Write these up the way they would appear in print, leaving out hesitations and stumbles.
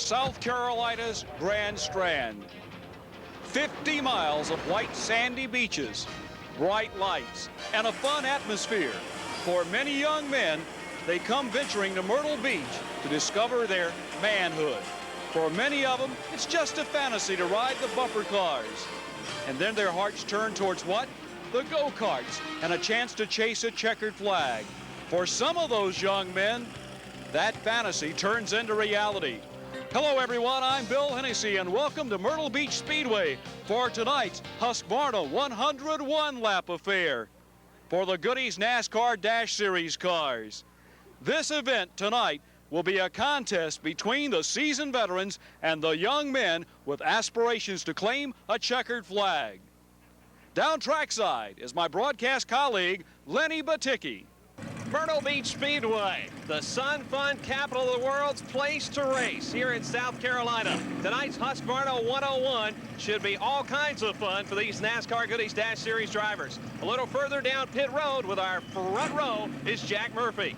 South Carolina's Grand Strand. 50 miles of white sandy beaches, bright lights, and a fun atmosphere. For many young men, they come venturing to Myrtle Beach to discover their manhood. For many of them, it's just a fantasy to ride the bumper cars. And then their hearts turn towards what? The go-karts and a chance to chase a checkered flag. For some of those young men, that fantasy turns into reality. Hello everyone, I'm Bill Hennessy and welcome to Myrtle Beach Speedway for tonight's Husqvarna 101 lap affair for the Goody's NASCAR Dash Series cars. This event tonight will be a contest between the seasoned veterans and the young men with aspirations to claim a checkered flag. Down trackside is my broadcast colleague, Lenny BATYCKE. Myrtle Beach Speedway, the sun fun capital of the world's place to race here in South Carolina. Tonight's Husqvarna 101 should be all kinds of fun for these NASCAR Goodies Dash Series drivers. A little further down pit road with our front row is Jack Murphy.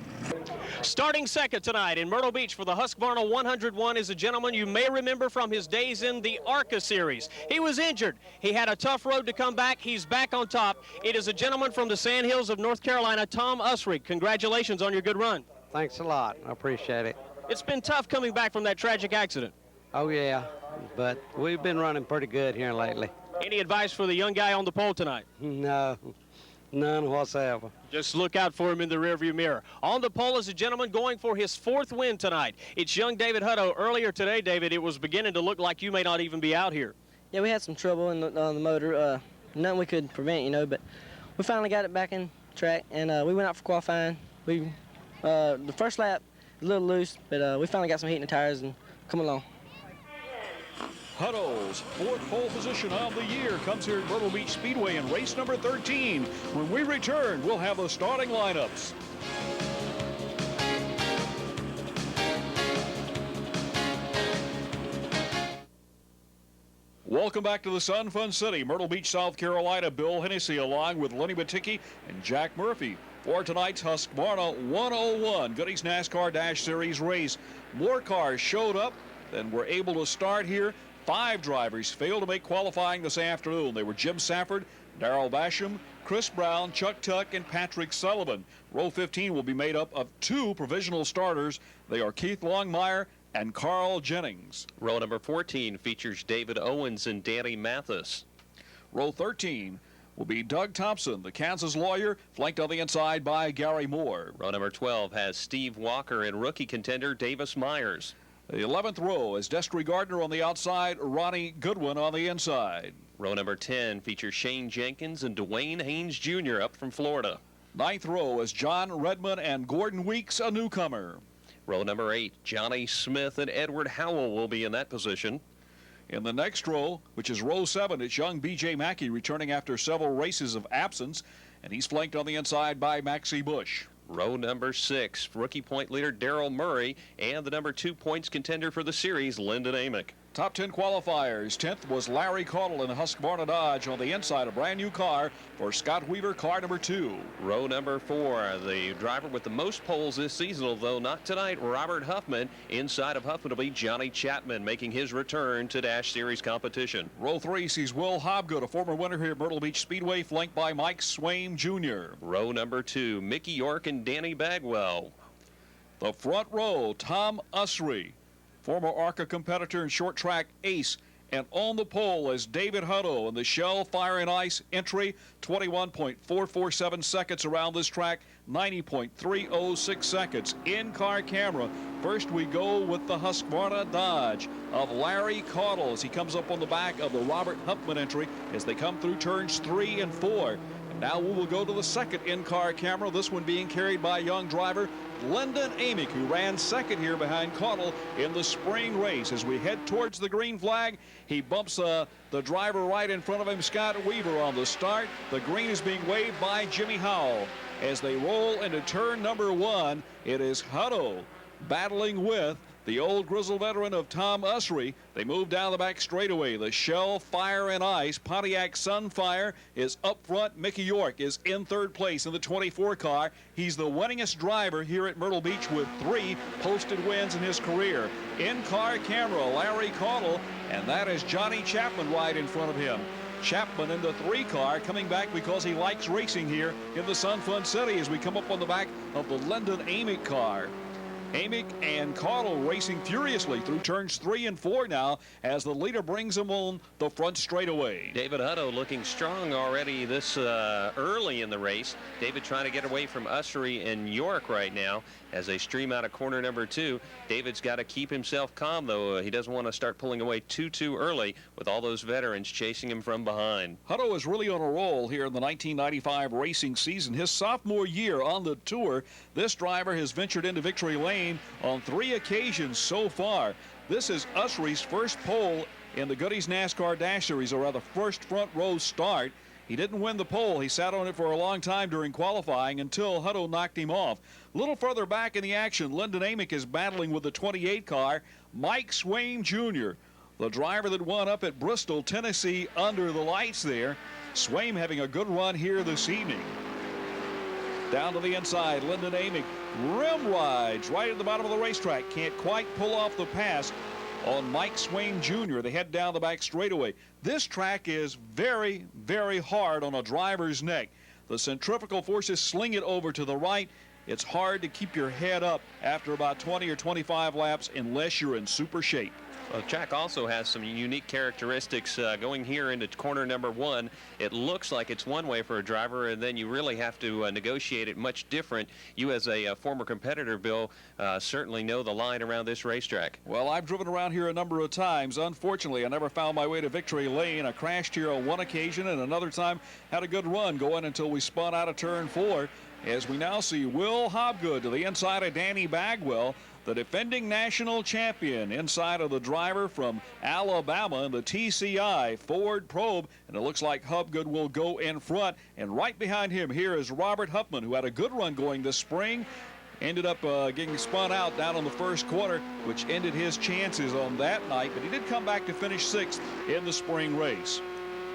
Starting second tonight in Myrtle Beach for the Husqvarna 101 is a gentleman you may remember from his days in the ARCA series. He was injured. He had a tough road to come back. He's back on top. It is a gentleman from the Sandhills of North Carolina, Tom Usrig. Congratulations on your good run. Thanks a lot. I appreciate it. It's been tough coming back from that tragic accident. Oh, yeah, but we've been running pretty good here lately. Any advice for the young guy on the pole tonight? No, none whatsoever. Just look out for him in the rearview mirror. On the pole is a gentleman going for his fourth win tonight. It's young David Hutto. Earlier today, David, it was beginning to look like you may not even be out here. Yeah, we had some trouble on the motor. Nothing we could prevent, you know, but we finally got it back in track, and we went out for qualifying. The first lap, a little loose, but we finally got some heat in the tires and come along. Hutto's fourth pole position of the year comes here at Myrtle Beach Speedway in race number 13. When we return, we'll have the starting lineups. Welcome back to the Sun Fun City, Myrtle Beach, South Carolina. Bill Hennessy along with Lenny BATYCKE and Jack Murphy for tonight's Husqvarna 101 Goody's NASCAR Dash Series race. More cars showed up than were able to start here. 5 drivers failed to make qualifying this afternoon. They were Jim Safford, Darrell Basham, Chris Brown, Chuck Tuck, and Patrick Sullivan. Row 15 will be made up of 2 provisional starters. They are Keith Longmire and Carl Jennings. Row number 14 features David Owens and Danny Mathis. Row 13 will be Doug Thompson, the Kansas lawyer, flanked on the inside by Gary Moore. Row number 12 has Steve Walker and rookie contender Davis Myers. The 11th row is Destry Gardner on the outside, Ronnie Goodwin on the inside. Row number 10 features Shane Jenkins and Dwayne Haynes Jr. up from Florida. 9th row is John Redmond and Gordon Weeks, a newcomer. Row number 8, Johnny Smith and Edward Howell will be in that position. In the next row, which is row 7, it's young B.J. Mackey returning after several races of absence, and he's flanked on the inside by Maxie Bush. Row number 6, rookie point leader Daryl Murray and the number 2 points contender for the series, Lyndon Amick. Top 10 qualifiers. 10th was Larry Caudle in the Husqvarna Dodge on the inside, a brand new car for Scott Weaver, car number 2. Row number 4, the driver with the most poles this season, although not tonight, Robert Huffman. Inside of Huffman will be Johnny Chapman making his return to Dash Series competition. Row 3 sees Will Hobgood, a former winner here at Myrtle Beach Speedway, flanked by Mike Swaim Jr. Row number 2, Mickey York and Danny Bagwell. The front row, Tom Usry, former ARCA competitor and short track ace, and on the pole is David Hutto in the Shell Fire and Ice entry, 21.447 seconds around this track, 90.306 seconds. In-car camera. First we go with the Husqvarna Dodge of Larry Caudle as he comes up on the back of the Robert Huffman entry as they come through turns 3 and 4. And now we will go to the second in-car camera, this one being carried by a young driver, Lyndon Amick, who ran second here behind Caudle in the spring race. As we head towards the green flag, he bumps the driver right in front of him, Scott Weaver, on the start. The green is being waved by Jimmy Howell. As they roll into turn number 1, it is Hutto battling with the old grizzled veteran of Tom Usry. They move down the back straightaway. The Shell Fire and Ice Pontiac Sunfire is up front. Mickey York is in third place in the 24 car. He's the winningest driver here at Myrtle Beach with 3 posted wins in his career. In-car camera, Larry Caudle, and that is Johnny Chapman right in front of him. Chapman in the 3 car, coming back because he likes racing here in the Sun Fun City as we come up on the back of the London AMICK car. AMICK and Caudle racing furiously through turns 3 and 4 now as the leader brings them on the front straightaway. David Hutto looking strong already this early in the race. David trying to get away from Usry and York right now as they stream out of corner number 2. David's got to keep himself calm, though. He doesn't want to start pulling away too early with all those veterans chasing him from behind. Hutto is really on a roll here in the 1995 racing season. His sophomore year on the tour, this driver has ventured into victory lane on 3 occasions so far. This is Usry's first pole in the Goody's NASCAR Dash Series, or rather first front row start. He didn't win the pole. He sat on it for a long time during qualifying until Hutto knocked him off. A little further back in the action, Lyndon AMICK is battling with the 28 car, Mike Swaim Jr., the driver that won up at Bristol, Tennessee under the lights there. Swaim having a good run here this evening. Down to the inside, Lyndon AMICK rim rides right at the bottom of the racetrack. Can't quite pull off the pass on Mike Swaim Jr. They head down the back straightaway. This track is very, very hard on a driver's neck. The centrifugal forces sling it over to the right. It's hard to keep your head up after about 20 or 25 laps unless you're in super shape. Well, the track also has some unique characteristics going here into corner number 1. It looks like it's one way for a driver, and then you really have to negotiate it much different. You, as a former competitor, Bill, certainly know the line around this racetrack. Well, I've driven around here a number of times. Unfortunately, I never found my way to victory lane. I crashed here on one occasion, and another time had a good run going until we spun out of turn 4. As we now see Will Hobgood to the inside of Danny Bagwell, the defending national champion, inside of the driver from Alabama in the TCI Ford Probe, and it looks like Hobgood will go in front. And right behind him here is Robert Huffman, who had a good run going this spring. Ended up getting spun out down on the first corner, which ended his chances on that night, but he did come back to finish 6th in the spring race.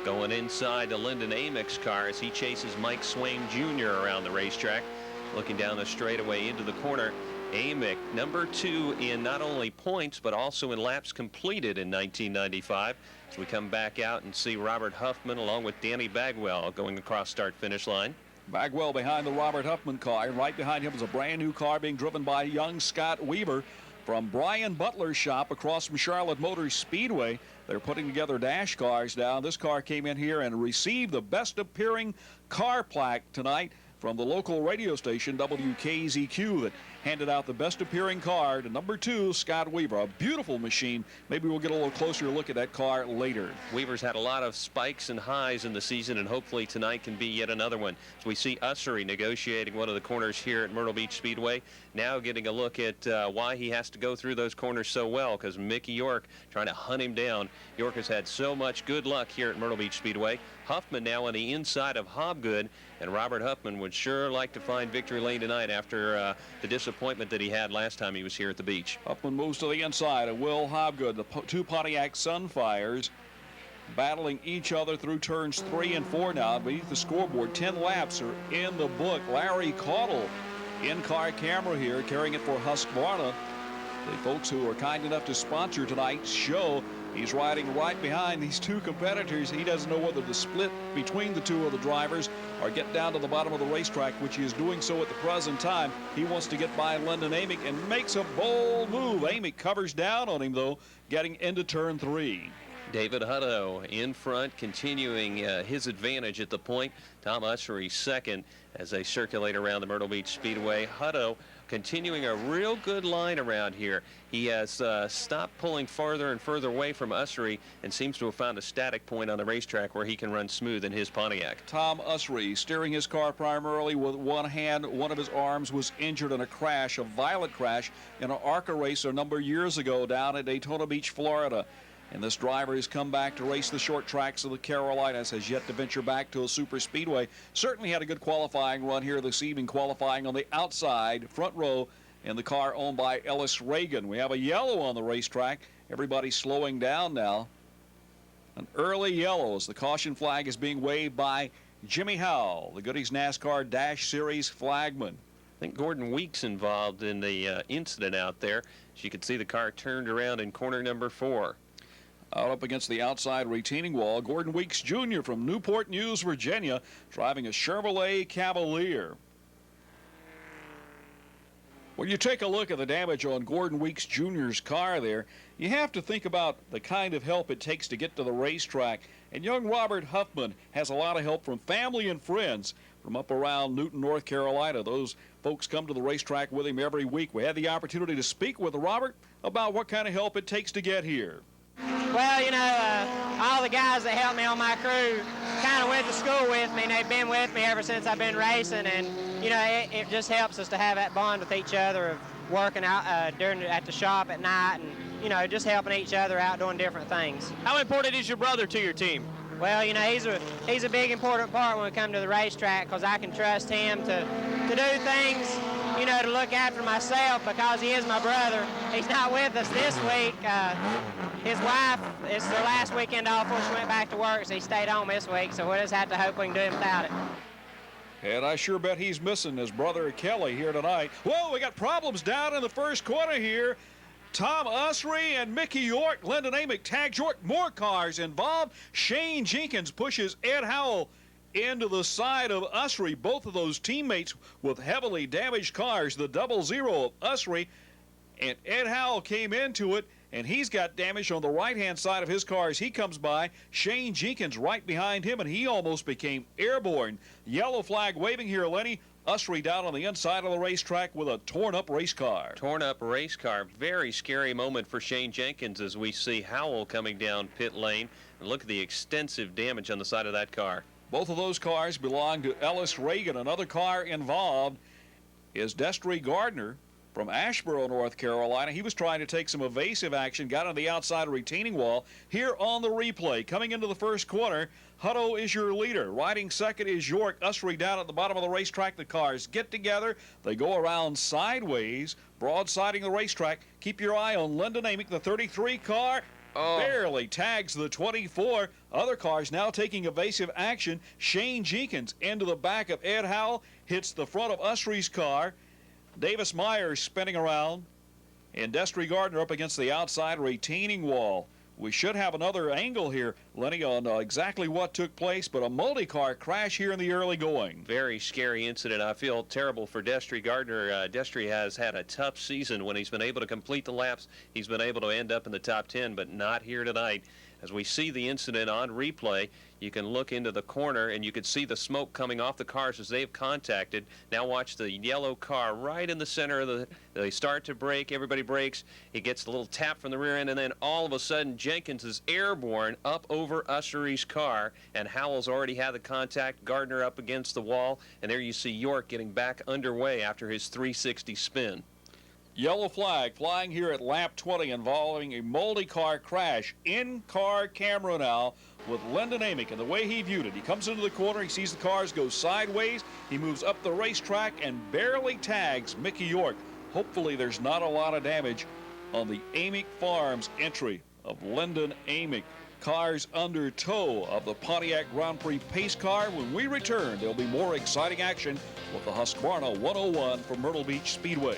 Going inside the Lyndon AMICK's car as he chases Mike Swaim Jr. around the racetrack. Looking down the straightaway into the corner. AMICK, number 2 in not only points but also in laps completed in 1995. As we come back out and see Robert Huffman along with Danny Bagwell going across start-finish line. Bagwell behind the Robert Huffman car, and right behind him is a brand new car being driven by young Scott Weaver from Brian Butler's shop across from Charlotte Motor Speedway. They're putting together dash cars now. This car came in here and received the best appearing car plaque tonight from the local radio station WKZQ that handed out the best appearing car to number 2, Scott Weaver. A beautiful machine. Maybe we'll get a little closer look at that car later. Weaver's had a lot of spikes and highs in the season, and hopefully tonight can be yet another one. So we see Usry negotiating one of the corners here at Myrtle Beach Speedway. Now getting a look at why he has to go through those corners so well, because Mickey York trying to hunt him down. York has had so much good luck here at Myrtle Beach Speedway. Huffman now on the inside of Hobgood, and Robert Huffman would sure like to find victory lane tonight after the disappointment that he had last time he was here at the beach. Huffman moves to the inside of Will Hobgood. The 2 Pontiac Sunfires battling each other through turns 3 and 4 now. Beneath the scoreboard, 10 laps are in the book. Larry Caudle, in-car camera here, carrying it for Husqvarna. The folks who are kind enough to sponsor tonight's show. He's riding right behind these 2 competitors. He doesn't know whether to split between the 2 of the drivers or get down to the bottom of the racetrack, which he is doing so at the present time. He wants to get by Lyndon AMICK and makes a bold move. AMICK covers down on him, though, getting into turn 3. David Hutto in front, continuing his advantage at the point. Tom Usry second as they circulate around the Myrtle Beach Speedway. Hutto continuing a real good line around here. He has stopped pulling farther and further away from Usry and seems to have found a static point on the racetrack where he can run smooth in his Pontiac. Tom Usry steering his car primarily with one hand. One of his arms was injured in a crash, a violent crash, in an ARCA race a number of years ago down at Daytona Beach, Florida. And this driver has come back to race the short tracks of the Carolinas, has yet to venture back to a super speedway. Certainly had a good qualifying run here this evening, qualifying on the outside front row in the car owned by Ellis Reagan. We have a yellow on the racetrack. Everybody's slowing down now. An early yellow as the caution flag is being waved by Jimmy Howell, the Goody's NASCAR Dash Series flagman. I think Gordon Weeks involved in the incident out there. As you can see, the car turned around in corner number 4. Out up against the outside retaining wall, Gordon Weeks Jr. from Newport News, Virginia, driving a Chevrolet Cavalier. When you take a look at the damage on Gordon Weeks Jr.'s car there, you have to think about the kind of help it takes to get to the racetrack. And young Robert Huffman has a lot of help from family and friends from up around Newton, North Carolina. Those folks come to the racetrack with him every week. We had the opportunity to speak with Robert about what kind of help it takes to get here. Well, you know, all the guys that helped me on my crew kind of went to school with me, and they've been with me ever since I've been racing, and, you know, it just helps us to have that bond with each other of working out at the shop at night and, you know, just helping each other out doing different things. How important is your brother to your team? Well, you know, he's a big important part when we come to the racetrack because I can trust him to do things, you know, to look after myself because he is my brother. He's not with us this week. His wife, it's their last weekend off before she went back to work, so he stayed home this week, so we'll just have to hope we can do him without it. And I sure bet he's missing his brother Kelly here tonight. Whoa, we got problems down in the first corner here. Tom Usry and Mickey York, Lyndon Amick tags York. More cars involved. Shane Jenkins pushes Ed Howell into the side of Usry. Both of those teammates with heavily damaged cars. The 00 of Usry, and Ed Howell came into it, and he's got damage on the right-hand side of his car as he comes by. Shane Jenkins right behind him, and he almost became airborne. Yellow flag waving here, Lenny. Usry down on the inside of the racetrack with a torn-up race car. Torn-up race car. Very scary moment for Shane Jenkins as we see Howell coming down pit lane. And look at the extensive damage on the side of that car. Both of those cars belong to Ellis Reagan. Another car involved is Destry Gardner from Asheboro, North Carolina. He was trying to take some evasive action, got on the outside retaining wall. Here on the replay, coming into the first corner, Hutto is your leader. Riding second is York. Usry down at the bottom of the racetrack. The cars get together. They go around sideways, broadsiding the racetrack. Keep your eye on Lyndon Amick, the 33 car. Barely tags the 24. Other cars now taking evasive action. Shane Jenkins into the back of Ed Howell, hits the front of Usry's car. Davis Myers spinning around, and Destry Gardner up against the outside retaining wall. We should have another angle here, Lenny, on exactly what took place, but a multi-car crash here in the early going. Very scary incident. I feel terrible for Destry Gardner. Destry has had a tough season. When he's been able to complete the laps, he's been able to end up in the top 10, but not here tonight. As we see the incident on replay, you can look into the corner and you can see the smoke coming off the cars as they've contacted. Now watch the yellow car right in the center of the, they start to brake, everybody brakes. He gets a little tap from the rear end, and then all of a sudden Jenkins is airborne up over Usry's car, and Howell's already had the contact. Gardner up against the wall, and there you see York getting back underway after his 360 spin. Yellow flag flying here at lap 20 involving a multi-car crash. In-car camera now with Lyndon Amick, and the way he viewed it, he comes into the corner, he sees the cars go sideways, he moves up the racetrack and barely tags Mickey York. Hopefully there's not a lot of damage on the Amick Farms entry of Lyndon Amick. Cars under tow of the Pontiac Grand Prix pace car. When we return, there'll be more exciting action with the Husqvarna 101 from Myrtle Beach Speedway.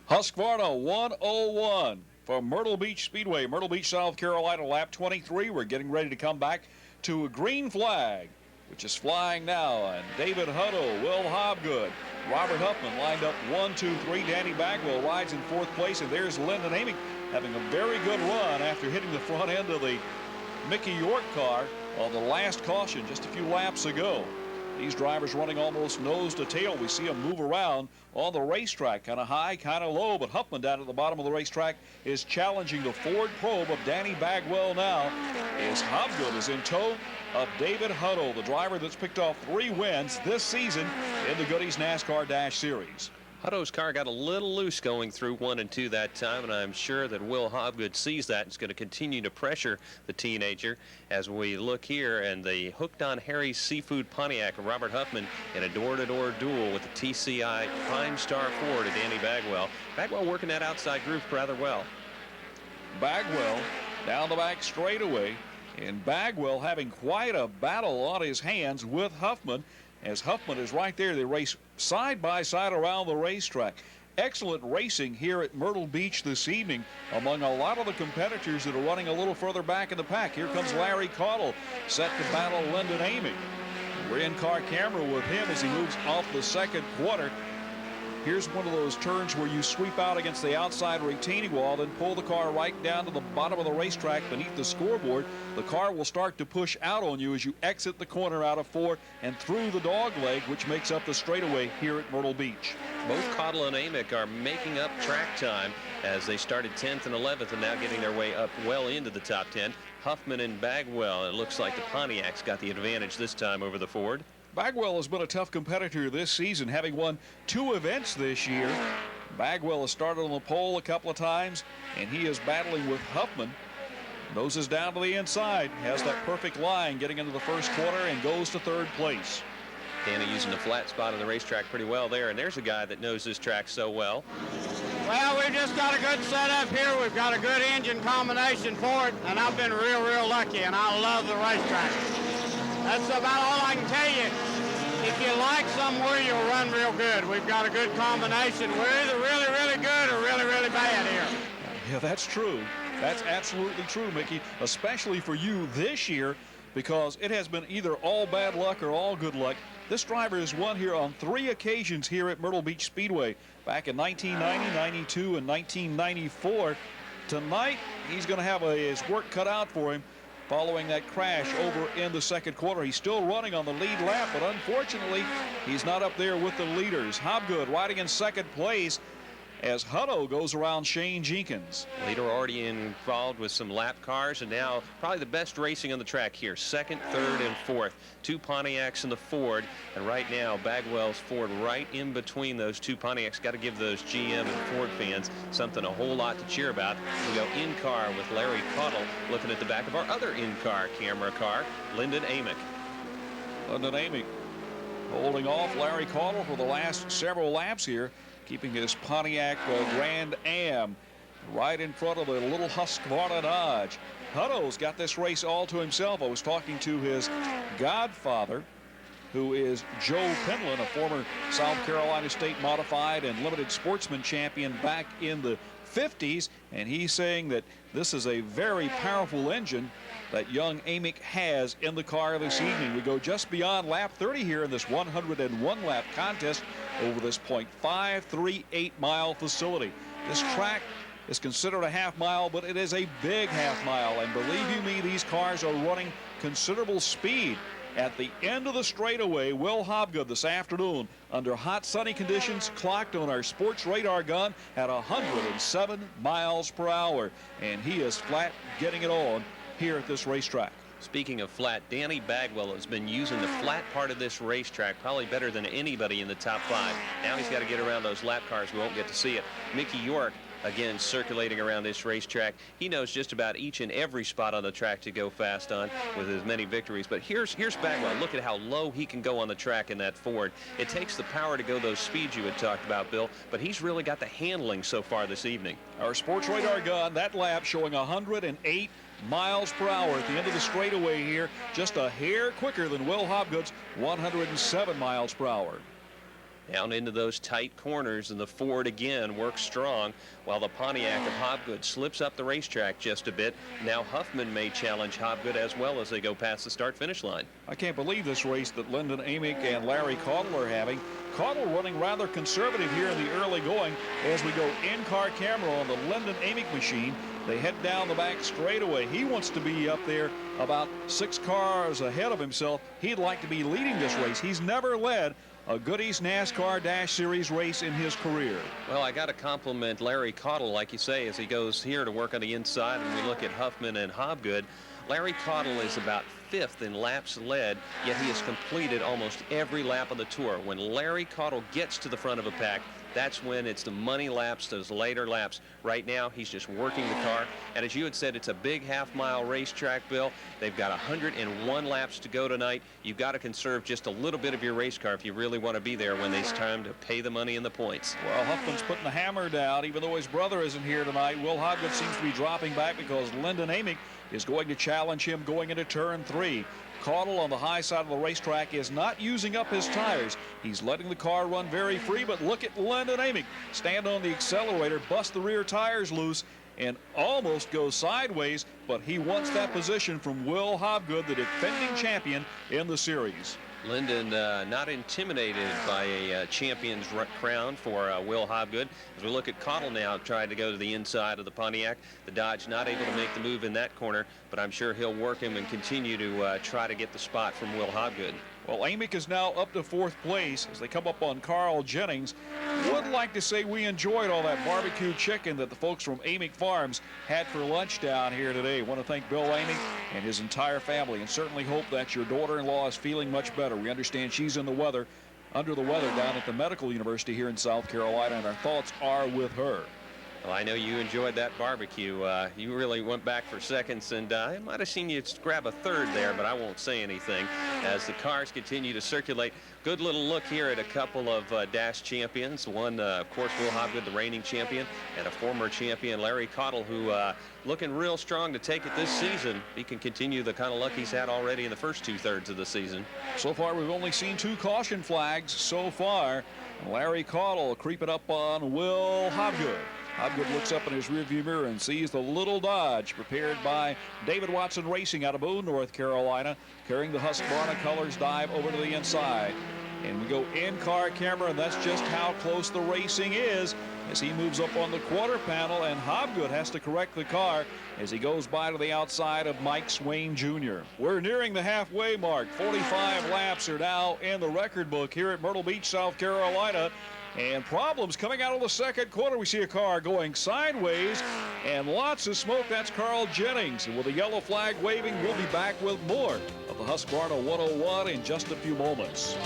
Husqvarna 101 from Myrtle Beach Speedway, Myrtle Beach, South Carolina, lap 23. We're getting ready to come back to a green flag, which is flying now. And David Hutto, Will Hobgood, Robert Huffman lined up 1, 2, 3. Danny Bagwell rides in fourth place. And there's Lyndon Amick having a very good run after hitting the front end of the Mickey York car on the last caution just a few laps ago. These drivers running almost nose to tail. We see them move around on the racetrack, kind of high, kind of low, but Huffman down at the bottom of the racetrack is challenging the Ford Probe of Danny Bagwell now, as Hobgood is in tow of David Hutto, the driver that's picked off 3 wins this season in the Goody's NASCAR Dash Series. Hutto's car got a little loose going through 1 and 2 that time, and I'm sure that Will Hobgood sees that and is going to continue to pressure the teenager as we look here. And the Hooked on Harry's Seafood Pontiac, Robert Huffman, in a door-to-door duel with the TCI Prime Star Ford of Danny Bagwell. Bagwell working that outside group rather well. Bagwell down the back straightaway, and Bagwell having quite a battle on his hands with Huffman, as Huffman is right there. They race side by side around the racetrack. Excellent racing here at Myrtle Beach this evening among a lot of the competitors that are running a little further back in the pack. Here comes Larry Caudle, set to battle Lyndon AMICK. We're in car camera with him as he moves off the second quarter. Here's one of those turns where you sweep out against the outside retaining wall, then pull the car right down to the bottom of the racetrack beneath the scoreboard. The car will start to push out on you as you exit the corner out of 4 and through the dog leg, which makes up the straightaway here at Myrtle Beach. Both Caudle and AMICK are making up track time as they started 10th and 11th and now getting their way up well into the top 10. Huffman and Bagwell, it looks like the Pontiac's got the advantage this time over the Ford. Bagwell has been a tough competitor this season, having won 2 events this year. Bagwell has started on the pole a couple of times, and he is battling with Huffman. Noses down to the inside, has that perfect line getting into the first quarter and goes to 3rd place. Danny using the flat spot on the racetrack pretty well there, and there's a guy that knows this track so well. Well, we've just got a good setup here. We've got a good engine combination for it, and I've been real lucky, and I love the racetrack. That's about all I can tell you. If you like somewhere, you'll run real good. We've got a good combination. We're either really good or really bad here. Yeah, that's true. That's absolutely true, Mickey, especially for you this year, because it has been either all bad luck or all good luck. This driver has won here on 3 occasions here at Myrtle Beach Speedway, back in 1990, 92, and 1994. Tonight, he's going to have his work cut out for him following that crash over in the second quarter. He's still running on the lead lap, but unfortunately, he's not up there with the leaders. Hobgood riding in second place as Hutto goes around Shane Jenkins. Leader already involved with some lap cars, and now probably the best racing on the track here. 2nd, 3rd, and 4th. 2 Pontiacs in the Ford, and right now Bagwell's Ford right in between those 2 Pontiacs. Got to give those GM and Ford fans something a whole lot to cheer about. We go in car with Larry Caudle looking at the back of our other in-car camera car, Lyndon AMICK. Lyndon AMICK holding off Larry Caudle for the last several laps here, keeping his Pontiac Grand Am right in front of a little Husqvarna Dodge. Hutto's got this race all to himself. I was talking to his godfather, who is Joe Penland, a former South Carolina State Modified and Limited Sportsman champion back in the 50s, and he's saying that this is a very powerful engine that young AMICK has in the car this evening. We go just beyond lap 30 here in this 101 lap contest over this .538 mile facility. This track is considered a half mile, but it is a big half mile, and believe you me, these cars are running considerable speed. At the end of the straightaway, Will Hobgood this afternoon, under hot sunny conditions, clocked on our sports radar gun at 107 miles per hour, and he is flat getting it on here at this racetrack. Speaking of flat, Danny Bagwell has been using the flat part of this racetrack probably better than anybody in the top 5. Now he's got to get around those lap cars. We won't get to see it. Mickey York, again, circulating around this racetrack. He knows just about each and every spot on the track to go fast on with as many victories. But here's Bagwell. Look at how low he can go on the track in that Ford. It takes the power to go those speeds you had talked about, Bill, but he's really got the handling so far this evening. Our sports radar gun, that lap showing 108 miles per hour at the end of the straightaway here, just a hair quicker than Will Hobgood's 107 miles per hour. Down into those tight corners, and the Ford again works strong while the Pontiac of Hobgood slips up the racetrack just a bit. Now Huffman may challenge Hobgood as well as they go past the start-finish line. I can't believe this race that Lyndon AMICK and Larry Caudle are having. Caudle running rather conservative here in the early going as we go in-car camera on the Lyndon AMICK machine. They head down the back straightaway. He wants to be up there about 6 cars ahead of himself. He'd like to be leading this race. He's never led a Goody's NASCAR Dash Series race in his career. Well, I got to compliment Larry Caudle, like you say, as he goes here to work on the inside, and we look at Huffman and Hobgood. Larry Caudle is about 5th in laps led, yet he has completed almost every lap of the tour. When Larry Caudle gets to the front of a pack, that's when it's the money laps, those later laps. Right now, he's just working the car. And as you had said, it's a big half-mile racetrack, Bill. They've got 101 laps to go tonight. You've got to conserve just a little bit of your race car if you really want to be there when it's time to pay the money and the points. Well, Huffman's putting the hammer down, even though his brother isn't here tonight. Will Hobgood seems to be dropping back because Lyndon Amick is going to challenge him going into turn 3. Caudle on the high side of the racetrack is not using up his tires. He's letting the car run very free, but look at Lyndon Amick stand on the accelerator, bust the rear tires loose, and almost go sideways, but he wants that position from Will Hobgood, the defending champion in the series. Lyndon not intimidated by a champion's crown for Will Hobgood. As we look at Caudle now trying to go to the inside of the Pontiac. The Dodge not able to make the move in that corner, but I'm sure he'll work him and continue to try to get the spot from Will Hobgood. Well, Amick is now up to 4th place as they come up on Carl Jennings. Would like to say we enjoyed all that barbecue chicken that the folks from Amick Farms had for lunch down here today. Want to thank Bill Amick and his entire family, and certainly hope that your daughter-in-law is feeling much better. We understand she's under the weather down at the Medical University here in South Carolina, and our thoughts are with her. Well, I know you enjoyed that barbecue. You really went back for seconds, and I might have seen you grab a third there, but I won't say anything as the cars continue to circulate. Good little look here at a couple of dash champions. One, of course, Will Hobgood, the reigning champion, and a former champion, Larry Caudle, who looking real strong to take it this season. He can continue the kind of luck he's had already in the first 2/3 of the season. So far, we've only seen 2 caution flags so far. Larry Caudle creeping up on Will Hobgood. Hobgood looks up in his rearview mirror and sees the little Dodge prepared by David Watson Racing out of Boone, North Carolina, carrying the Husqvarna colors, dive over to the inside. And we go in-car camera, and that's just how close the racing is as he moves up on the quarter panel, and Hobgood has to correct the car as he goes by to the outside of Mike Swain Jr. We're nearing the halfway mark. 45 laps are now in the record book here at Myrtle Beach, South Carolina. And problems coming out of the second quarter. We see a car going sideways and lots of smoke. That's Carl Jennings. And with the yellow flag waving, we'll be back with more of the Husqvarna 101 in just a few moments.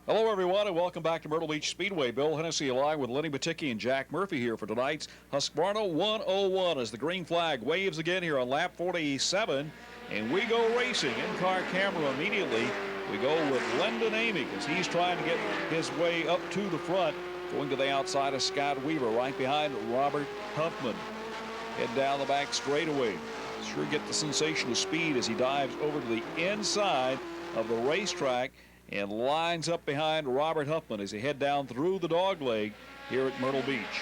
Hello, everyone, and welcome back to Myrtle Beach Speedway. Bill Hennessy along with Lenny BATYCKE and Jack Murphy here for tonight's Husqvarna 101 as the green flag waves again here on lap 47. And we go racing. In-car camera immediately. We go with Lyndon Amick as he's trying to get his way up to the front, going to the outside of Scott Weaver, right behind Robert Huffman. Head down the back straightaway. Sure get the sensation of speed as he dives over to the inside of the racetrack and lines up behind Robert Huffman as he head down through the dog leg here at Myrtle Beach.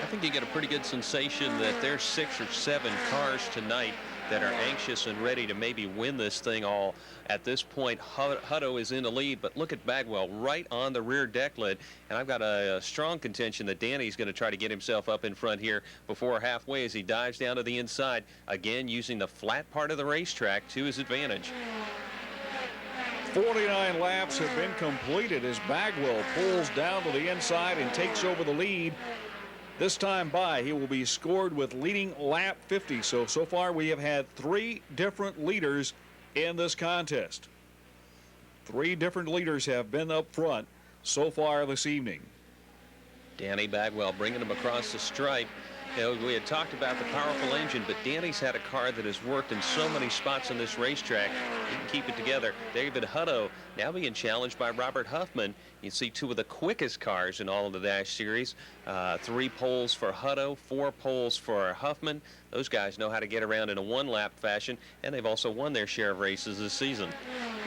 I think you get a pretty good sensation that there's 6 or 7 cars tonight that are anxious and ready to maybe win this thing all. At this point, Hutto is in the lead, but look at Bagwell right on the rear deck lid, and I've got a strong contention that Danny's going to try to get himself up in front here before halfway as he dives down to the inside, again using the flat part of the racetrack to his advantage. 49 laps have been completed as Bagwell pulls down to the inside and takes over the lead. This time by, he will be scored with leading lap 50. So far we have had 3 different leaders in this contest. 3 different leaders have been up front so far this evening. Danny Bagwell bringing him across the stripe. You know, we had talked about the powerful engine, but Danny's had a car that has worked in so many spots on this racetrack. He can keep it together. David Hutto now being challenged by Robert Huffman. You see 2 of the quickest cars in all of the Dash Series. 3 poles for Hutto, 4 poles for Huffman. Those guys know how to get around in a 1-lap fashion, and they've also won their share of races this season.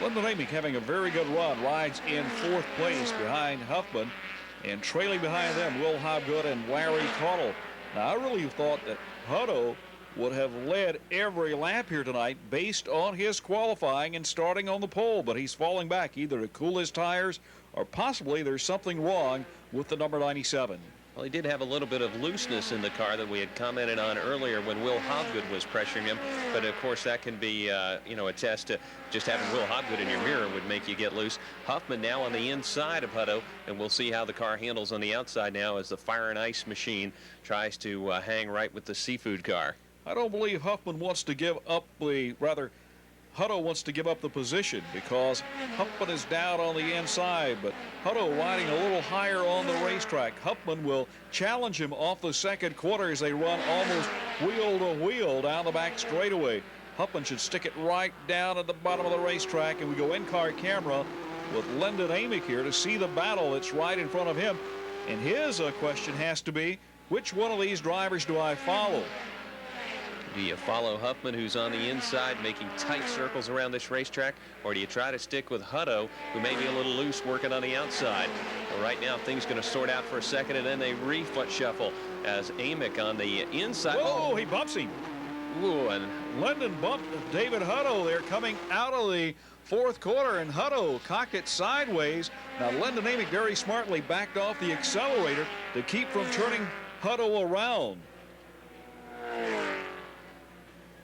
Lyndon Amick having a very good run, rides in 4th place behind Huffman, and trailing behind them Will Hobgood and Larry Caudle. Now, I really thought that Hutto would have led every lap here tonight based on his qualifying and starting on the pole, but he's falling back either to cool his tires or possibly there's something wrong with the number 97. Well, he did have a little bit of looseness in the car that we had commented on earlier when Will Hobgood was pressuring him. But, of course, that can be, you know, a test to just having Will Hobgood in your mirror would make you get loose. Huffman now on the inside of Hutto, and we'll see how the car handles on the outside now as the Fire and Ice machine tries to hang right with the Seafood car. I don't believe Huffman wants to give up the, rather, Hutto wants to give up the position because Huffman is down on the inside, but Hutto riding a little higher on the racetrack. Huffman will challenge him off the second quarter as they run almost wheel to wheel down the back straightaway. Huffman should stick it right down at the bottom of the racetrack, and we go in-car camera with Lyndon Amick here to see the battle that's right in front of him. And his question has to be, which one of these drivers do I follow? Do you follow Huffman, who's on the inside making tight circles around this racetrack, or do you try to stick with Hutto, who may be a little loose working on the outside? Well, right now things going to sort out for a second, and then they re-foot shuffle as Amick on the inside. Whoa, he bumps him. Ooh, and Lyndon bumped David Hutto there coming out of the fourth quarter, and Hutto cocked it sideways. Now Lyndon Amick very smartly backed off the accelerator to keep from turning Hutto around.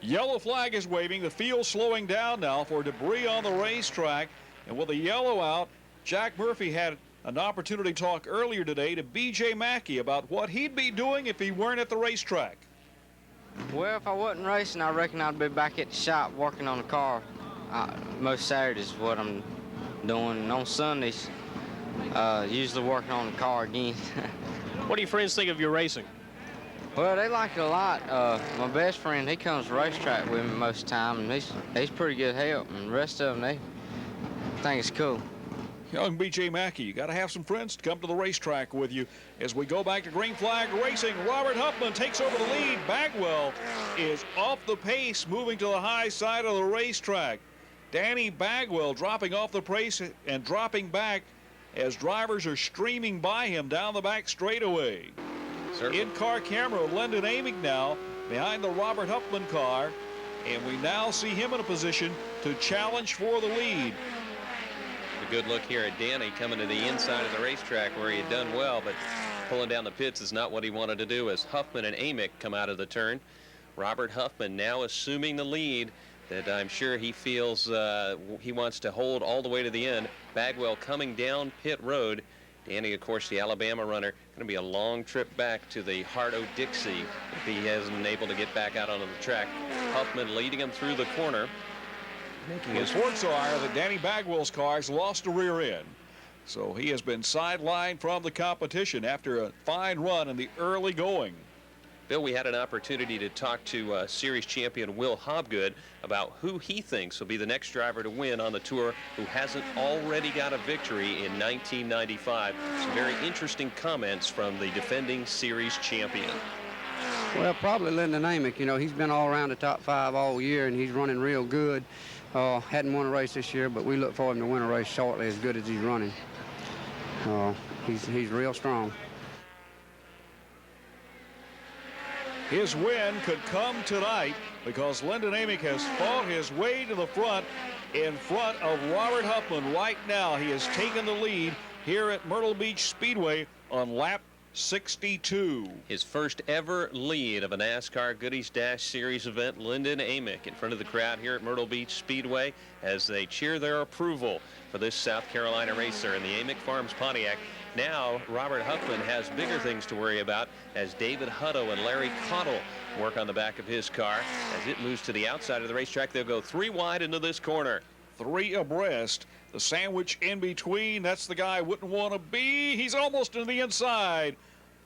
Yellow flag is waving. The field slowing down now for debris on the racetrack. And with the yellow out, Jack Murphy had an opportunity to talk earlier today to B.J. Mackey about what he'd be doing if he weren't at the racetrack. Well, if I wasn't racing, I reckon I'd be back at the shop working on the car. Most Saturdays is what I'm doing. And on Sundays, usually working on the car again. what do your friends think of your racing? Well, they like it a lot. My best friend, he comes to the racetrack with me most of the time, and he's pretty good help. And the rest of them, they think it's cool. Young B.J. Mackey, you got to have some friends to come to the racetrack with you. As we go back to green flag racing, Robert Huffman takes over the lead. Bagwell is off the pace, moving to the high side of the racetrack. Danny Bagwell dropping off the pace and dropping back as drivers are streaming by him down the back straightaway. In-car camera, Lyndon Amick now behind the Robert Huffman car, and we now see him in a position to challenge for the lead. A good look here at Danny coming to the inside of the racetrack where he had done well, but pulling down the pits is not what he wanted to do as Huffman and Amick come out of the turn. Robert Huffman now assuming the lead that I'm sure he feels he wants to hold all the way to the end. Bagwell coming down pit road. Danny, of course, the Alabama runner, going to be a long trip back to the heart of Dixie if he hasn't been able to get back out onto the track. Huffman leading him through the corner. Reports are that Danny Bagwell's car's lost a rear end, so he has been sidelined from the competition after a fine run in the early going. Bill, we had an opportunity to talk to series champion Will Hobgood about who he thinks will be the next driver to win on the tour who hasn't already got a victory in 1995. Some very interesting comments from the defending series champion. Well, probably Lyndon Amick. You know, he's been all around the top 5 all year, and he's running real good. Hadn't won a race this year, but we look for him to win a race shortly as good as he's running. He's real strong. His win could come tonight because Lyndon Amick has fought his way to the front in front of Robert Huffman. Right now, he has taken the lead here at Myrtle Beach Speedway on lap 62. His first ever lead of a NASCAR Goodies Dash Series event. Lyndon Amick in front of the crowd here at Myrtle Beach Speedway as they cheer their approval for this South Carolina racer in the AMICK Farms Pontiac. Now Robert Huffman has bigger things to worry about as David Hutto and Larry Cottle work on the back of his car. As it moves to the outside of the racetrack, they'll go 3 wide into this corner. 3 abreast. The sandwich in between, that's the guy I wouldn't want to be. He's almost to the inside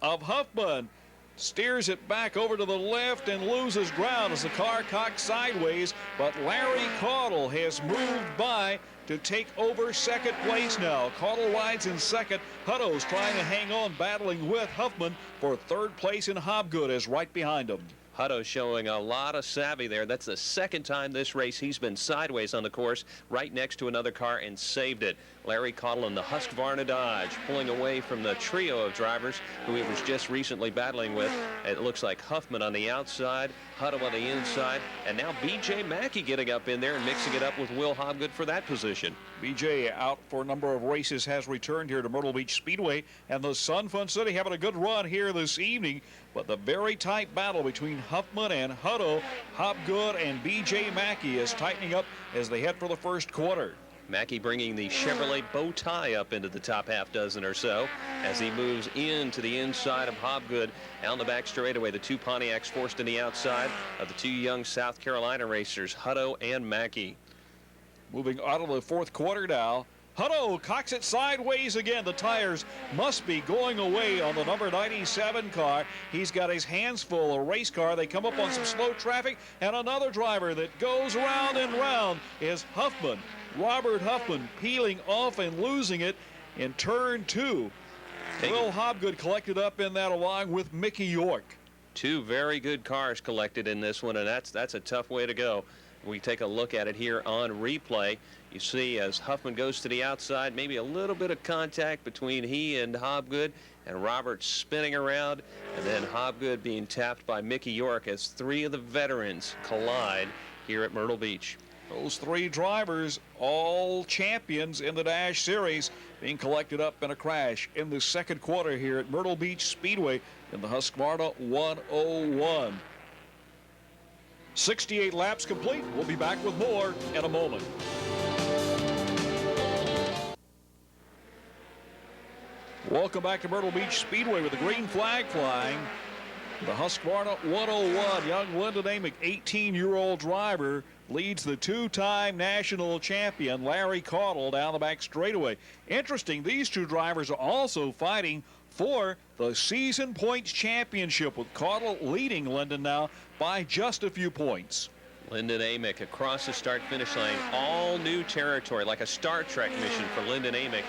of Huffman. Steers it back over to the left and loses ground as the car cocks sideways. But Larry Cottle has moved by to take over second place now. Cottle rides in second. Hutto's trying to hang on, battling with Huffman for third place, and Hobgood is right behind him. Hutto showing a lot of savvy there. That's the second time this race he's been sideways on the course, right next to another car, and saved it. Larry Cottle in the Husqvarna Dodge, pulling away from the trio of drivers who he was just recently battling with. It looks like Huffman on the outside, Hutto on the inside, and now B.J. Mackey getting up in there and mixing it up with Will Hobgood for that position. B.J. out for a number of races, has returned here to Myrtle Beach Speedway, and the Sun Fun City having a good run here this evening. But the very tight battle between Huffman and Hutto, Hobgood and B.J. Mackey is tightening up as they head for the first quarter. Mackey bringing the Chevrolet bow tie up into the top half dozen or so as he moves into the inside of Hobgood down the back straightaway. The two Pontiacs forced in the outside of the two young South Carolina racers, Hutto and Mackey. Moving out of the fourth quarter now. Hutto cocks it sideways again. The tires must be going away on the number 97 car. He's got his hands full. A race car. They come up on some slow traffic, and another driver that goes round and round is Huffman. Robert Huffman peeling off and losing it in turn 2. Will Hobgood collected up in that along with Mickey York. Two very good cars collected in this one, and that's a tough way to go. We take a look at it here on replay. You see as Huffman goes to the outside, maybe a little bit of contact between he and Hobgood, and Robert spinning around, and then Hobgood being tapped by Mickey York as three of the veterans collide here at Myrtle Beach. Those three drivers, all champions in the Dash Series, being collected up in a crash in the second quarter here at Myrtle Beach Speedway in the Husqvarna 101. 68 laps complete. We'll be back with more in a moment. Welcome back to Myrtle Beach Speedway with the green flag flying. The Husqvarna 101, young Lyndon Amick, 18-year-old driver, leads the two-time national champion Larry Caudle down the back straightaway. Interesting, these two drivers are also fighting for the season points championship, with Caudle leading Lyndon now by just a few points. Lyndon Amick across the start-finish line, all new territory, like a Star Trek mission for Lyndon Amick,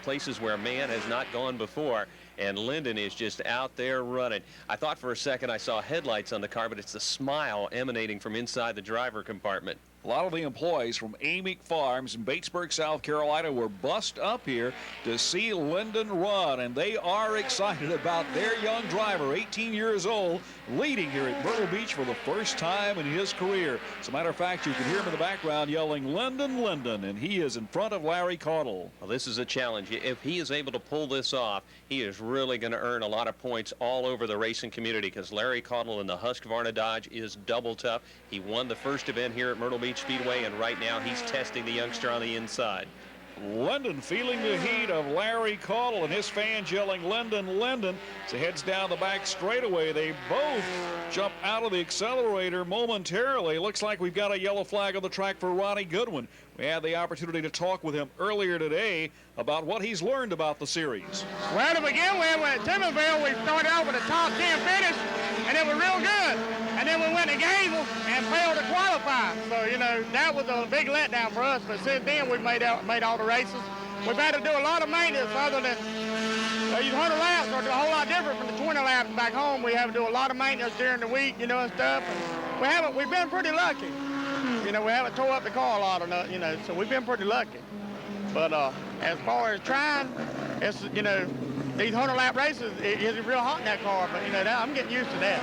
places where man has not gone before, and Lyndon is just out there running. I thought for a second I saw headlights on the car, but it's the smile emanating from inside the driver compartment. A lot of the employees from AMICK Farms in Batesburg, South Carolina were bussed up here to see Lyndon run, and they are excited about their young driver, 18 years old, leading here at Myrtle Beach for the first time in his career. As a matter of fact, you can hear him in the background yelling, "Lyndon, Lyndon," and he is in front of Larry Caudle. Well, this is a challenge. If he is able to pull this off, he is really going to earn a lot of points all over the racing community, because Larry Caudle in the Husqvarna Dodge is double tough. He won the first event here at Myrtle Beach Speedway, and right now he's testing the youngster on the inside. Lyndon feeling the heat of Larry Caudle, and his fans yelling, "Lyndon, Lyndon," as he heads down the back straightaway. They both jump out of the accelerator momentarily. Looks like we've got a yellow flag on the track for Ronnie Goodwin. We had the opportunity to talk with him earlier today about what he's learned about the series. Well, to begin with, at Timberville, we started out with a top 10 finish, and it was real good. And then we went to Gainesville and failed to qualify. So, you know, that was a big letdown for us. But since then, we've made all the races. We've had to do a lot of maintenance other than these 100 laps are a whole lot different from the 20 laps back home. We have to do a lot of maintenance during the week, you know, and stuff. And we've been pretty lucky. You know, we haven't tore up the car a lot or nothing, you know, so we've been pretty lucky. But as far as trying, it's, you know, these 100-lap races, it's real hot in that car, but, you know, I'm getting used to that.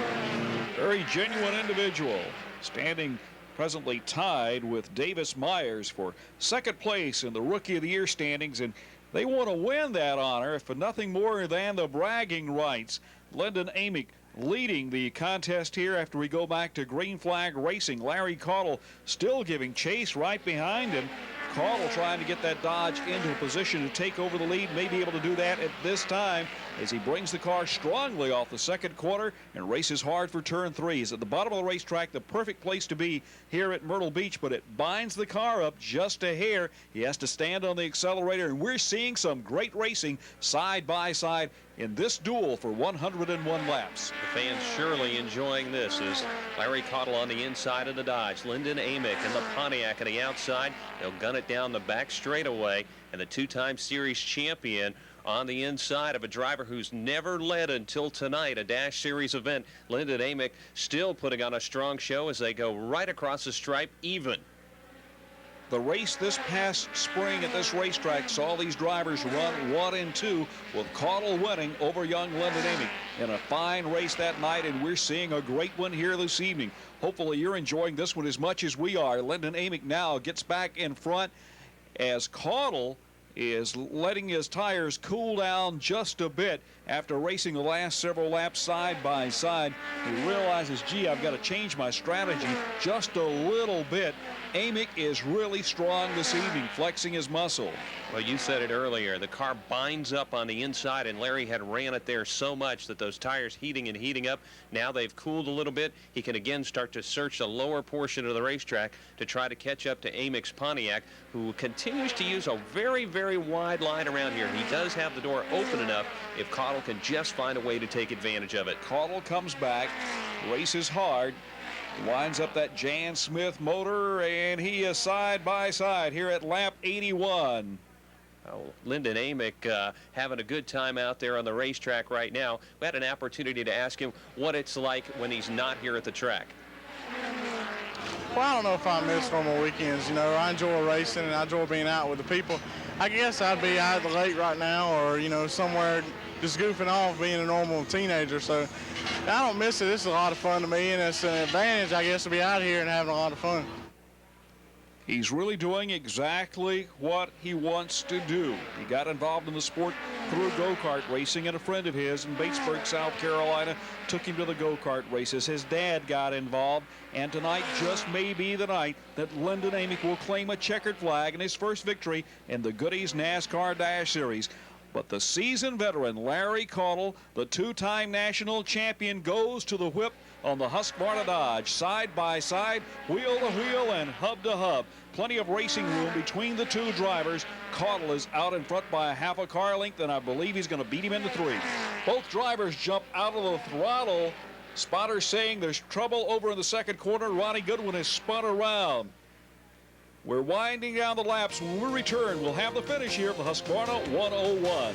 Very genuine individual, standing presently tied with Davis Myers for second place in the Rookie of the Year standings, and they want to win that honor for nothing more than the bragging rights. Lyndon Amick leading the contest here after we go back to green flag racing. Larry Caudle still giving chase right behind him. Caudle trying to get that Dodge into a position to take over the lead, may be able to do that at this time as he brings the car strongly off the second quarter and races hard for turn 3. He's at the bottom of the racetrack, the perfect place to be here at Myrtle Beach, but it binds the car up just a hair. He has to stand on the accelerator, and we're seeing some great racing side by side in this duel for 101 laps. The fans surely enjoying this as Larry Caudle on the inside of the Dodge, Lyndon Amick in the Pontiac on the outside. They'll gun it down the back straightaway, and the two-time series champion on the inside of a driver who's never led until tonight, a Dash Series event. Lyndon Amick still putting on a strong show as they go right across the stripe even. The race this past spring at this racetrack saw these drivers run 1 and 2, with Caudle winning over young Lyndon Amick in a fine race that night, and we're seeing a great one here this evening. Hopefully you're enjoying this one as much as we are. Lyndon Amick now gets back in front as Caudle is letting his tires cool down just a bit after racing the last several laps side by side. He realizes, gee, I've got to change my strategy just a little bit. AMICK is really strong this evening, flexing his muscle. Well, you said it earlier. The car binds up on the inside, and Larry had ran it there so much that those tires heating and heating up. Now they've cooled a little bit. He can again start to search the lower portion of the racetrack to try to catch up to AMICK's Pontiac, who continues to use a very, very wide line around here. He does have the door open enough if Caudle can just find a way to take advantage of it. Caudle comes back, races hard, winds up that Jan Smith motor, and he is side by side here at lap 81. Oh, Lyndon AMICK having a good time out there on the racetrack right now. We had an opportunity to ask him what it's like when he's not here at the track. Well, I don't know if I miss normal weekends. You know, I enjoy racing and I enjoy being out with the people. I guess I'd be out at the lake right now, or, you know, somewhere just goofing off being a normal teenager. So I don't miss it. This is a lot of fun to me, and it's an advantage, I guess, to be out here and having a lot of fun. He's really doing exactly what he wants to do. He got involved in the sport through go-kart racing, and a friend of his in Batesburg, South Carolina, took him to the go-kart races. His dad got involved, and tonight just may be the night that Lyndon AMICK will claim a checkered flag in his first victory in the Goody's NASCAR Dash Series. But the seasoned veteran Larry Caudle, the two-time national champion, goes to the whip on the Husqvarna Dodge, side by side, wheel to wheel, and hub to hub. Plenty of racing room between the two drivers. Caudle is out in front by a half a car length, and I believe he's going to beat him into 3. Both drivers jump out of the throttle. Spotters saying there's trouble over in the second corner. Ronnie Goodwin is spun around. We're winding down the laps. When we return, we'll have the finish here at the Husqvarna 101.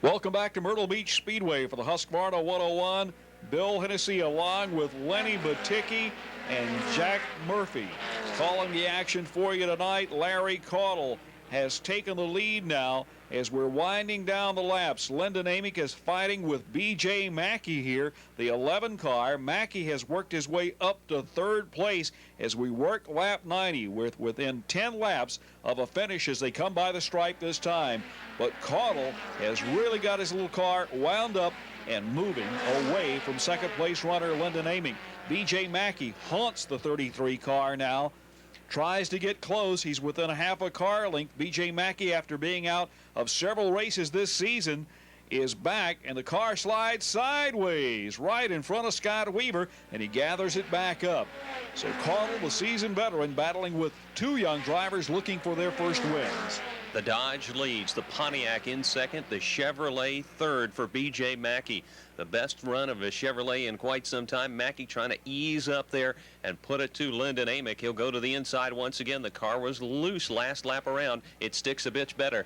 Welcome back to Myrtle Beach Speedway for the Husqvarna 101. Bill Hennessy along with Lenny BATYCKE and Jack Murphy. Calling the action for you tonight, Larry Caudle has taken the lead now as we're winding down the laps. Lyndon AMICK is fighting with B.J. Mackey here, the 11 car. Mackey has worked his way up to 3rd place as we work lap 90 within 10 laps of a finish as they come by the stripe this time. But Caudle has really got his little car wound up and moving away from second place runner Lyndon AMICK. B.J. Mackey haunts the 33 car now. Tries to get close. He's within a half a car length. B.J. Mackey, after being out of several races this season, is back, and the car slides sideways right in front of Scott Weaver, and he gathers it back up. So Caudle, the seasoned veteran, battling with 2 young drivers looking for their first wins. The Dodge leads, the Pontiac in second, the Chevrolet third for B.J. Mackey. The best run of a Chevrolet in quite some time. Mackey trying to ease up there and put it to Lyndon AMICK. He'll go to the inside once again. The car was loose last lap around. It sticks a bit better.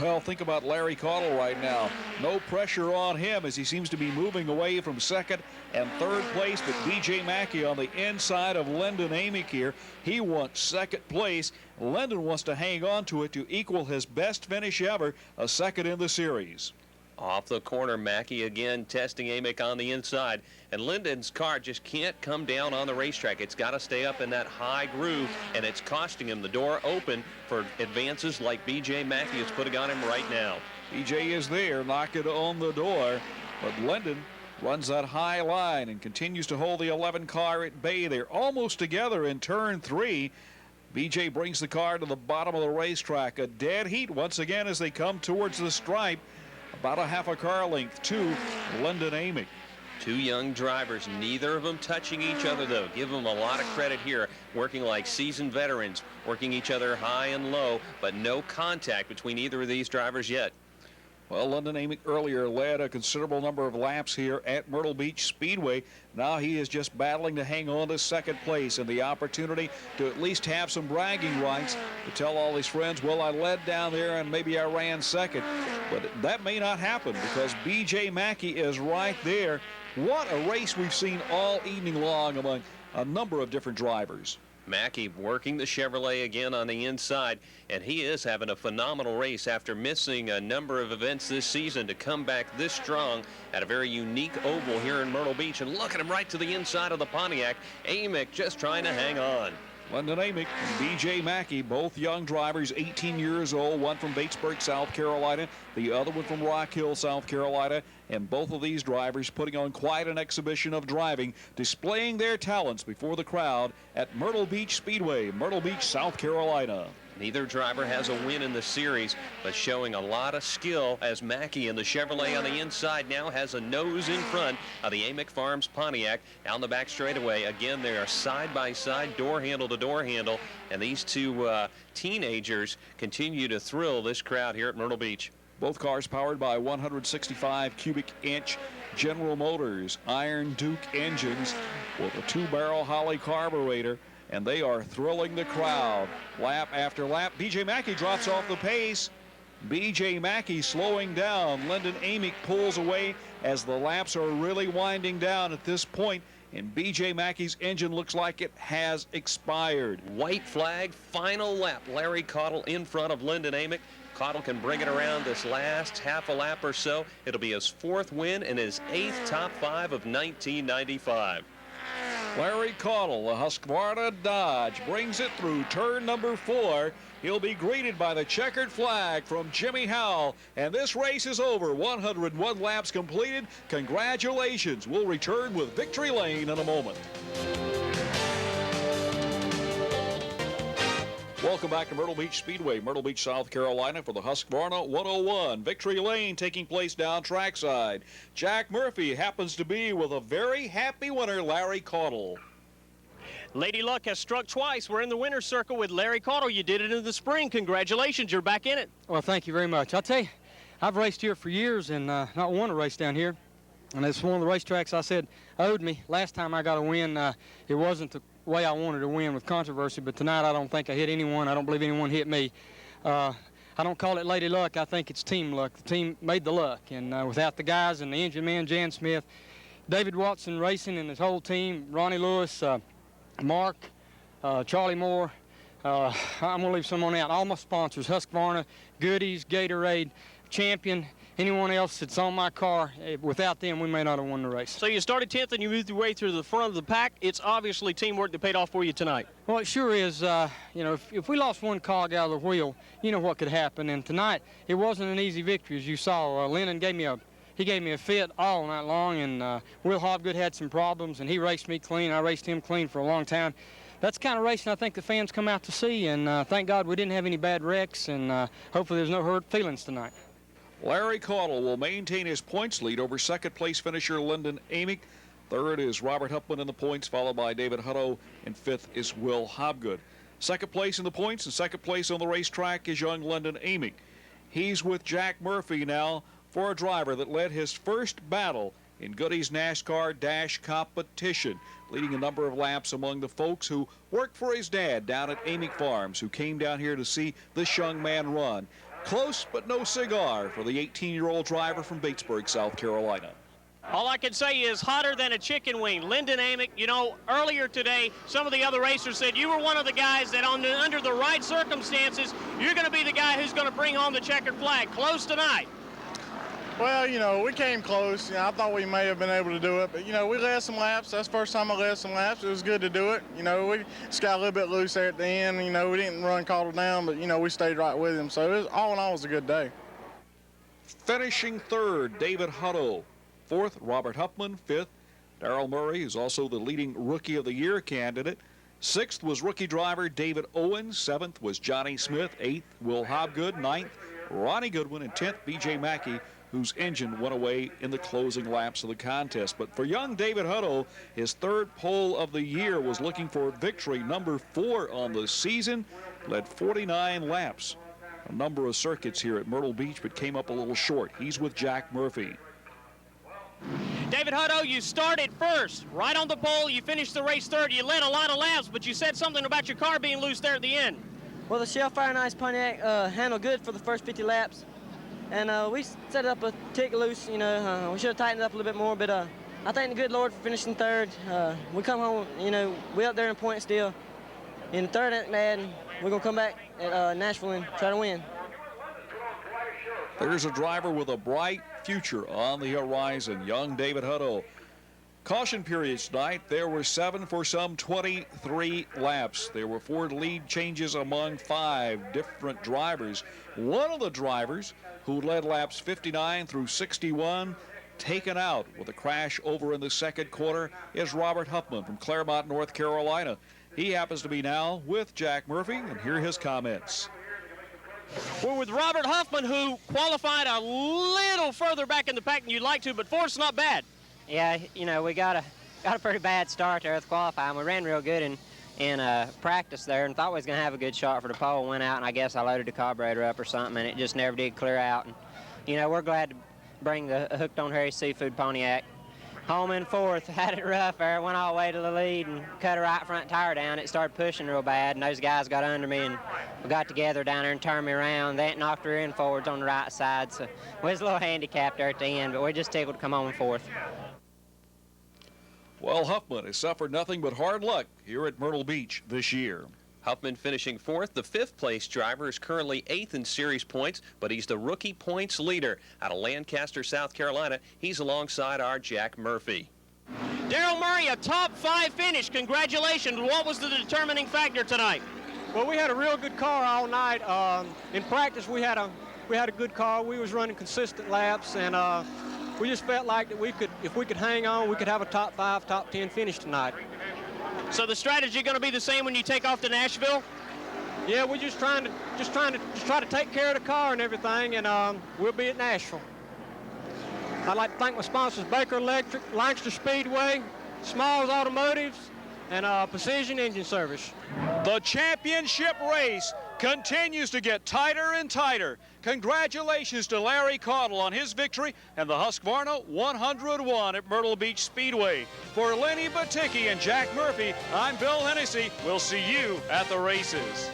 Well, think about Larry Caudle right now. No pressure on him as he seems to be moving away from second and 3rd place, but B.J. Mackey on the inside of Lyndon AMICK here. He wants 2nd place. Lyndon wants to hang on to it to equal his best finish ever, a 2nd in the series. Off the corner, Mackey again testing AMICK on the inside. And Lyndon's car just can't come down on the racetrack. It's got to stay up in that high groove, and it's costing him the door open for advances like B.J. Mackey is putting on him right now. B.J. is there, knocking on the door, but Lyndon runs that high line and continues to hold the 11 car at bay. They're almost together in turn 3. B.J. brings the car to the bottom of the racetrack. A dead heat once again as they come towards the stripe. About a half a car length to Lyndon AMICK. 2 young drivers, neither of them touching each other, though. Give them a lot of credit here, working like seasoned veterans, working each other high and low, but no contact between either of these drivers yet. Well, Lyndon AMICK earlier led a considerable number of laps here at Myrtle Beach Speedway. Now he is just battling to hang on to 2nd place and the opportunity to at least have some bragging rights to tell all his friends, well, I led down there and maybe I ran 2nd. But that may not happen because B.J. Mackey is right there. What a race we've seen all evening long among a number of different drivers. Mackey working the Chevrolet again on the inside, and he is having a phenomenal race after missing a number of events this season to come back this strong at a very unique oval here in Myrtle Beach. And look at him right to the inside of the Pontiac. AMICK just trying to hang on. London AMICK and B.J. Mackey, both young drivers, 18 years old, one from Batesburg, South Carolina, the other one from Rock Hill, South Carolina, and both of these drivers putting on quite an exhibition of driving, displaying their talents before the crowd at Myrtle Beach Speedway, Myrtle Beach, South Carolina. Neither driver has a win in the series, but showing a lot of skill as Mackey in the Chevrolet on the inside now has a nose in front of the AMICK Farms Pontiac down the back straightaway. Again, they are side by side, door handle to door handle, and these two teenagers continue to thrill this crowd here at Myrtle Beach. Both cars powered by 165 cubic inch General Motors Iron Duke engines with a 2-barrel Holly carburetor, and they are thrilling the crowd lap after lap. B.J. Mackey drops off the pace. B.J. Mackey slowing down. London AMICK pulls away as the laps are really winding down at this point, and B.J. Mackey's engine looks like it has expired. White flag, final lap. Larry Caudle in front of London AMICK. Caudle can bring it around this last half a lap or so. It'll be his 4th win and his 8th top 5 of 1995. Larry Caudle, the Husqvarna Dodge, brings it through turn number 4. He'll be greeted by the checkered flag from Jimmy Howell, and this race is over. 101 laps completed. Congratulations. We'll return with Victory Lane in a moment. Welcome back to Myrtle Beach Speedway, Myrtle Beach, South Carolina, for the Husqvarna 101. Victory Lane taking place down trackside. Jack Murphy happens to be with a very happy winner, Larry Caudle. Lady Luck has struck twice. We're in the winner's circle with Larry Caudle. You did it in the spring. Congratulations, you're back in it. Well, thank you very much. I'll tell you, I've raced here for years and not won a race down here. And it's one of the racetracks I said owed me. Last time I got a win, it wasn't the way I wanted to win with controversy, but tonight I don't think I hit anyone. I don't believe anyone hit me. I don't call it Lady Luck. I think it's team luck. The team made the luck, and without the guys and the engine man, Jan Smith, David Watson Racing and his whole team, Ronnie Lewis, Mark, Charlie Moore, I'm going to leave someone out. All my sponsors, Husqvarna, Goodies, Gatorade, Champion, anyone else that's on my car, without them, we may not have won the race. So you started 10th and you moved your way through the front of the pack. It's obviously teamwork that paid off for you tonight. Well, it sure is. You know, if we lost one cog out of the wheel, you know what could happen. And tonight, it wasn't an easy victory, as you saw. Lennon gave me a fit all night long, and Will Hobgood had some problems, and he raced me clean. I raced him clean for a long time. That's the kind of racing I think the fans come out to see, and thank God we didn't have any bad wrecks, and hopefully there's no hurt feelings tonight. Larry Caudle will maintain his points lead over second-place finisher London AMICK. Third is Robert Huffman in the points, followed by David Hutto, and fifth is Will Hobgood. Second place in the points and second place on the racetrack is young London AMICK. He's with Jack Murphy now for a driver that led his first battle in Goody's NASCAR Dash competition, leading a number of laps among the folks who worked for his dad down at AMICK Farms, who came down here to see this young man run. Close but no cigar for the 18-year-old driver from Batesburg, South Carolina. All I can say is hotter than a chicken wing. London AMICK, you know, earlier today, some of the other racers said you were one of the guys that under the right circumstances, you're going to be the guy who's going to bring home the checkered flag. Close tonight. Well, you know, we came close. You know, I thought we may have been able to do it, but, you know, we led some laps. That's the first time I led some laps. It was good to do it. You know, we just got a little bit loose there at the end. You know, we didn't run Caudle down, but, you know, we stayed right with him. So, all in all, it was a good day. Finishing third, David Hutto. Fourth, Robert Huffman. Fifth, Darrell Murray, who's also the leading Rookie of the Year candidate. Sixth was rookie driver David Owens. Seventh was Johnny Smith. Eighth, Will Hobgood. Ninth, Ronnie Goodwin. And 10th, B.J. Mackey, whose engine went away in the closing laps of the contest. But for young David Hutto, his third pole of the year was looking for victory, number 4 on the season, led 49 laps. A number of circuits here at Myrtle Beach, but came up a little short. He's with Jack Murphy. David Hutto, you started first, right on the pole. You finished the race third. You led a lot of laps, but you said something about your car being loose there at the end. Well, the Shell Fire and Ice Pontiac handled good for the first 50 laps. And we set it up a tick loose, you know. We should have tightened it up a little bit more, but I thank the good Lord for finishing third. We come home, you know, we up there in points still. in the third, and we're going to come back at Nashville and try to win. There's a driver with a bright future on the horizon, young David Hutto. Caution periods tonight, there were 7 for some 23 laps. There were 4 lead changes among 5 different drivers. One of the drivers who led laps 59 through 61 taken out with a crash over in the second quarter is Robert Huffman from Claremont, North Carolina. He happens to be now with Jack Murphy, and here are his comments. We're with Robert Huffman, who qualified a little further back in the pack than you'd like to, but fourth's not bad. Yeah, you know, we got a pretty bad start there with qualifying. We ran real good in practice there and thought we was going to have a good shot for the pole. Went out, and I guess I loaded the carburetor up or something, and it just never did clear out. And, you know, we're glad to bring the Hooked on Harry's Seafood Pontiac home in fourth. Had it rough there, went all the way to the lead and cut a right front tire down. It started pushing real bad, and those guys got under me, and we got together down there and turned me around. They knocked her in forwards on the right side, so we was a little handicapped there at the end, but we just tickled to come home in fourth. Well, Huffman has suffered nothing but hard luck here at Myrtle Beach this year. Huffman finishing fourth. The 5th place driver is currently 8th in series points, but he's the rookie points leader. Out of Lancaster, South Carolina, he's alongside our Jack Murphy. Daryl Murray, a top 5 finish. Congratulations. What was the determining factor tonight? Well, we had a real good car all night. In practice, we had a good car. We was running consistent laps, and we just felt like that if we could hang on, we could have a top 5, top 10 finish tonight. So the strategy going to be the same when you take off to Nashville? Yeah, we're just trying to take care of the car and everything, and we'll be at Nashville. I'd like to thank my sponsors, Baker Electric, Lancaster Speedway, Smalls Automotives, and Precision Engine Service. The championship race continues to get tighter and tighter. Congratulations to Larry Caudle on his victory and the Husqvarna 101 at Myrtle Beach Speedway. For Lenny BATYCKE and Jack Murphy, I'm Bill Hennessy. We'll see you at the races.